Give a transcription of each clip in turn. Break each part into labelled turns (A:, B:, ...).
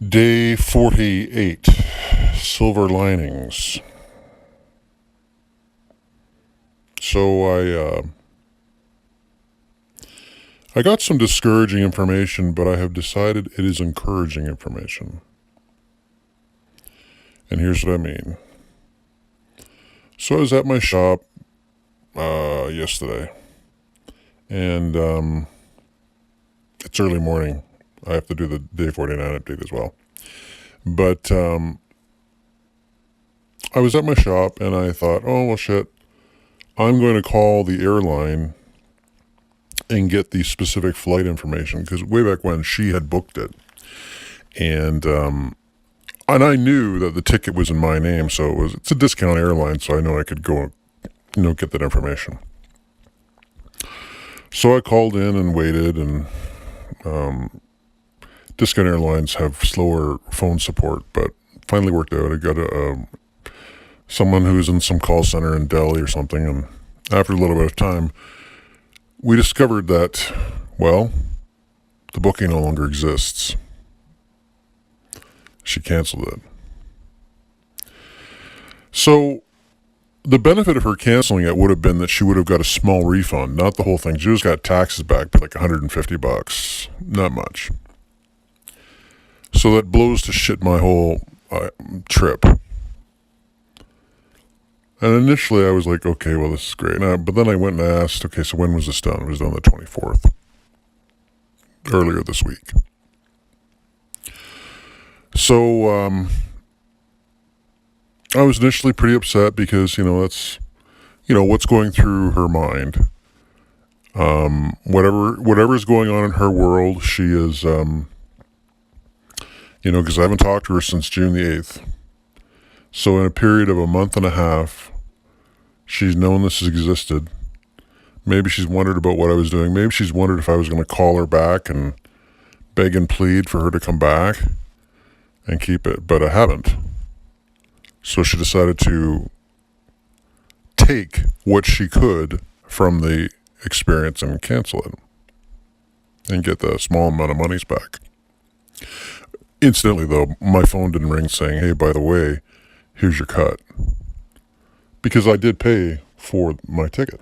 A: Day 48, Silver Linings. So I got some discouraging information, but I have decided it is encouraging information. And here's what I mean. So I was at my shop yesterday, and it's early morning. I have to do the Day 49 update as well. But I was at my shop, and I thought, oh, well, shit, I'm going to call the airline and get the specific flight information, because way back when she had booked it. And I knew that the ticket was in my name, so it's a discount airline, so I know I could go, get that information. So I called in and waited, and discount airlines have slower phone support, but finally worked out. I got someone who was in some call center in Delhi or something, and after a little bit of time, we discovered that, well, the booking no longer exists. She canceled it. So the benefit of her canceling it would have been that she would have got a small refund, not the whole thing. She just got taxes back by like $150, not much. So that blows to shit my whole trip. And initially I was like, okay, well, this is great. But then I went and asked, okay, so when was this done? It was done the 24th, earlier this week. So I was initially pretty upset because, that's, what's going through her mind. Whatever is going on in her world, she is, because I haven't talked to her since June the 8th. So in a period of a month and a half, she's known this has existed. Maybe she's wondered about what I was doing. Maybe she's wondered if I was going to call her back and beg and plead for her to come back and keep it, but I haven't. So she decided to take what she could from the experience and cancel it and get the small amount of monies back. Incidentally, though, my phone didn't ring saying, hey, by the way, here's your cut. Because I did pay for my ticket.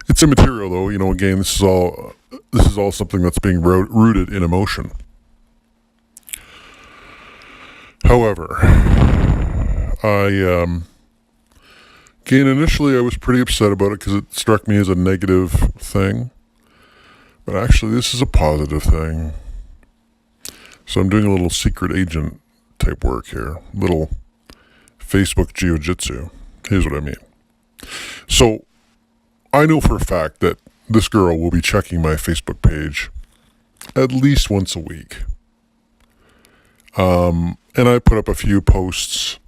A: It's immaterial, though. Again, this is all something that's being rooted in emotion. However, initially I was pretty upset about it because it struck me as a negative thing. But actually, this is a positive thing. So I'm doing a little secret agent type work here. Little Facebook jiu-jitsu. Here's what I mean. So I know for a fact that this girl will be checking my Facebook page at least once a week. And I put up a few posts.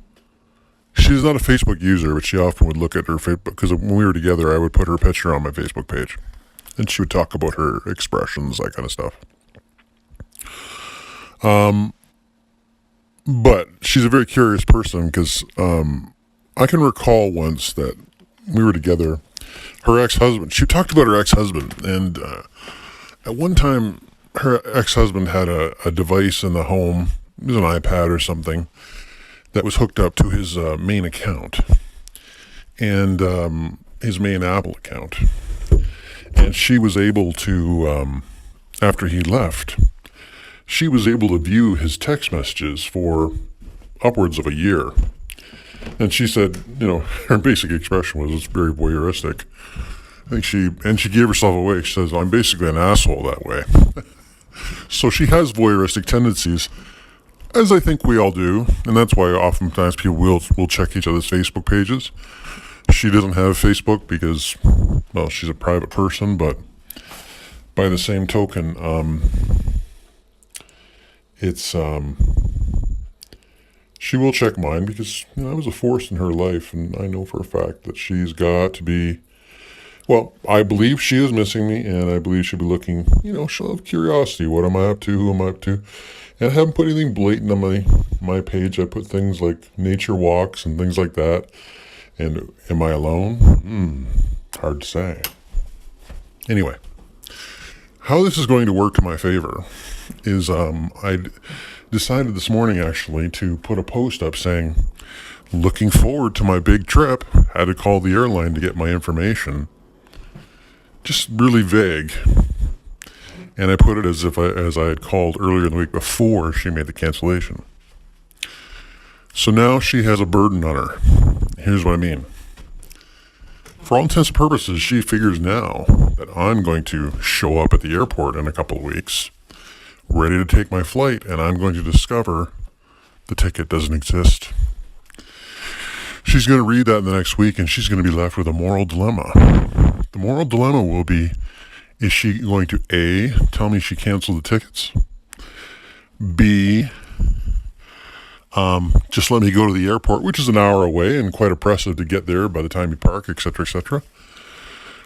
A: She's not a Facebook user, but she often would look at her Facebook, because when we were together, I would put her picture on my Facebook page. And she would talk about her expressions, that kind of stuff. But she's a very curious person, because I can recall once that we were together. Her ex-husband, she talked about her ex-husband, and at one time, her ex-husband had a device in the home. It was an iPad or something that was hooked up to his main account and his main Apple account. And she was able to, after he left, she was able to view his text messages for upwards of a year. And she said, her basic expression was, it's very voyeuristic. I think she gave herself away. She says, I'm basically an asshole that way. So she has voyeuristic tendencies, as I think we all do. And that's why oftentimes people will check each other's Facebook pages. She doesn't have Facebook because, well, she's a private person, but by the same token, she will check mine because, I was a force in her life, and I know for a fact that she's got to be, well, I believe she is missing me, and I believe she'll be looking, she'll have curiosity. What am I up to? Who am I up to? And I haven't put anything blatant on my page. I put things like nature walks and things like that. And am I alone? Hard to say. Anyway, how this is going to work to my favor is decided this morning actually to put a post up saying, looking forward to my big trip. Had to call the airline to get my information. Just really vague. And I put it as I had called earlier in the week before she made the cancellation. So now she has a burden on her. Here's what I mean. For all intents and purposes, she figures now that I'm going to show up at the airport in a couple of weeks, ready to take my flight, and I'm going to discover the ticket doesn't exist. She's going to read that in the next week, and she's going to be left with a moral dilemma. The moral dilemma will be, is she going to A, tell me she canceled the tickets? B, just let me go to the airport, which is an hour away and quite oppressive to get there by the time you park, etc., etc.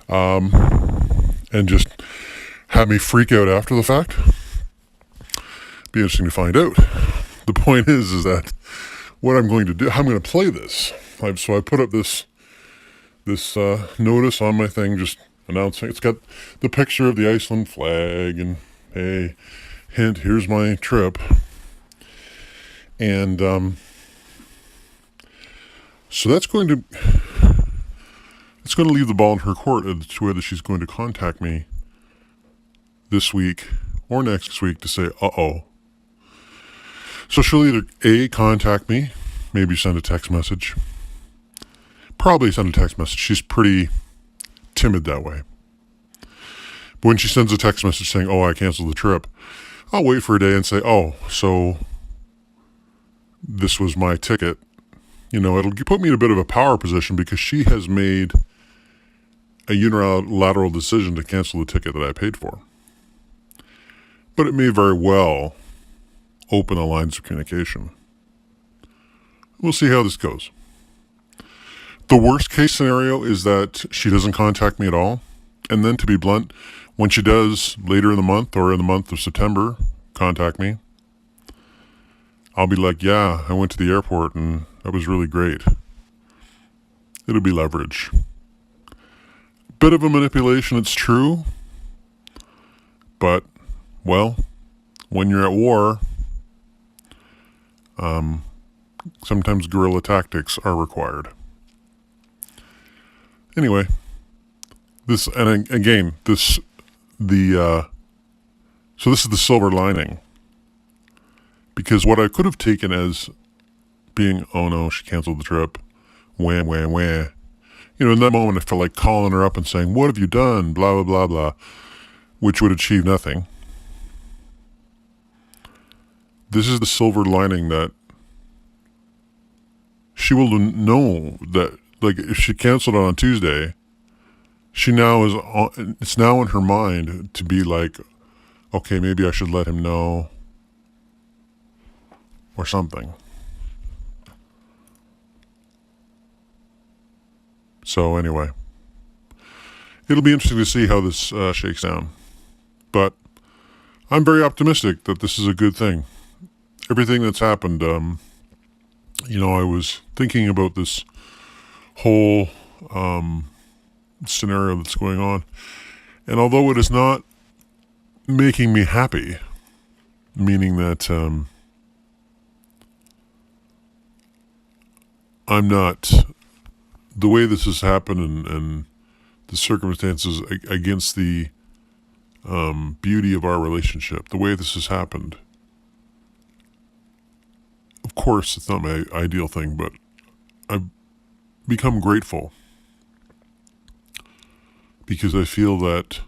A: And just have me freak out after the fact. Be interesting to find out. The point is that what I'm going to do, how I'm going to play this. So I put up this notice on my thing, just announcing. It's got the picture of the Iceland flag and a hint, here's my trip. And so it's going to leave the ball in her court as to whether she's going to contact me this week or next week to say, uh-oh. So she'll either A, contact me, maybe send a text message. Probably send a text message. She's pretty timid that way. But when she sends a text message saying, oh, I canceled the trip, I'll wait for a day and say, oh, so this was my ticket. It'll put me in a bit of a power position because she has made a unilateral decision to cancel the ticket that I paid for. But it may very well open the lines of communication. We'll see how this goes. The worst case scenario is that she doesn't contact me at all. And then, to be blunt, when she does later in the month or in the month of September contact me, I'll be like, yeah, I went to the airport and that was really great. It'll be leverage. Bit of a manipulation, it's true. But, well, when you're at war, sometimes guerrilla tactics are required. Anyway, so this is the silver lining. Because what I could have taken as being, oh no, she canceled the trip, wah, wah, wah. In that moment I felt like calling her up and saying, what have you done, blah, blah, blah, blah, which would achieve nothing. This is the silver lining that she will know that, like, if she canceled on Tuesday, it's now in her mind to be like, okay, maybe I should let him know or something. So anyway, it'll be interesting to see how this shakes down. But I'm very optimistic that this is a good thing. Everything that's happened, I was thinking about this whole scenario that's going on. And although it is not making me happy, meaning that I'm not, the way this has happened and the circumstances against the beauty of our relationship, the way this has happened, of course, it's not my ideal thing, but I've become grateful because I feel that,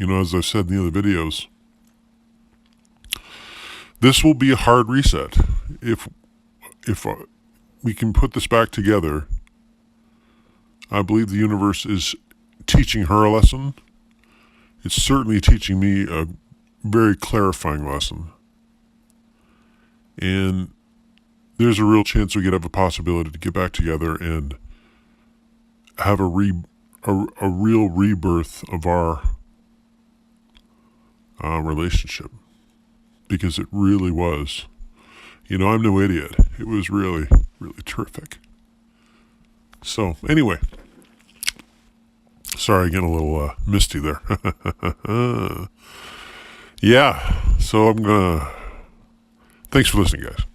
A: as I've said in the other videos, this will be a hard reset. If we can put this back together, I believe the universe is teaching her a lesson. It's certainly teaching me a very clarifying lesson. And there's a real chance we could have a possibility to get back together and have a real rebirth of our relationship. Because it really was. I'm no idiot. It was really, really terrific. So, anyway. Sorry, getting a little misty there. Yeah, so Thanks for listening, guys.